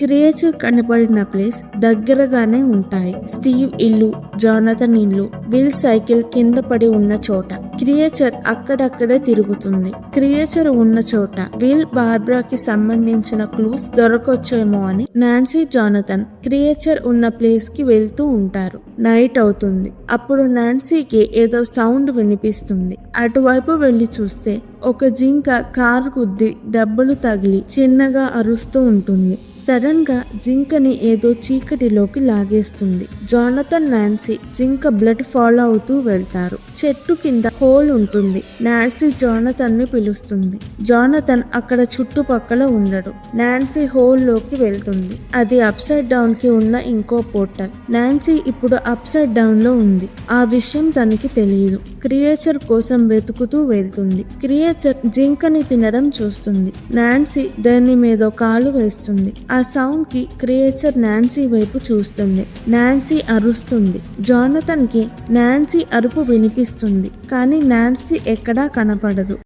Creature కనబడిన place దగ్గరగానే ఉంటాయి. స్టీవ్ ఇల్లు, జానథన్ ఇల్లు, విల్ సైకిల్ కింద పడి ఉన్న చోట క్రియేచర్ అక్కడక్కడే తిరుగుతుంది. క్రియేచర్ ఉన్న చోట విల్, బార్బరాకి సంబంధించిన క్లూస్ దొరకొచ్చేమో అని నాన్సీ, జానథన్ క్రియేచర్ ఉన్న ప్లేస్ కి వెళ్తూ ఉంటారు. నైట్ అవుతుంది. అప్పుడు నాన్సీకి ఏదో సౌండ్ వినిపిస్తుంది. అటువైపు వెళ్లి చూస్తే ఒక జింక కారు గుద్ది దెబ్బలు తగిలి చిన్నగా అరుస్తూ ఉంటుంది. సడన్ గా జింకని ఏదో చీకటిలోకి లాగేస్తుంది. జానథన్, నాన్సీ జింక బ్లడ్ ఫాలో అవుతూ వెళ్తారు. చెట్టు కింద హోల్ ఉంటుంది. నాన్సీ జానథన్ ని పిలుస్తుంది. జానథన్ అక్కడ చుట్టుపక్కల ఉండడు. నాన్సీ హోల్ లోకి వెళ్తుంది. అది అప్ సైడ్ డౌన్ కి ఉన్న ఇంకో పోర్టల్. నాన్సీ ఇప్పుడు అప్ సైడ్ డౌన్ లో ఉంది. ఆ విషయం తనకి తెలియదు. క్రియేచర్ కోసం వెతుకుతూ వెళ్తుంది. క్రియేచర్ జింకని తినడం చూస్తుంది. నాన్సీ దాని మీద కాలు వేస్తుంది. ఆ సౌండ్ కి క్రియేచర్ నాన్సీ వైపు చూస్తుంది. నాన్సీ అరుస్తుంది. జానథన్ కి నాన్సీ అరుపు వినిపిస్తుంది. కానీ నాన్సీ ఎక్కడా కనపడదు.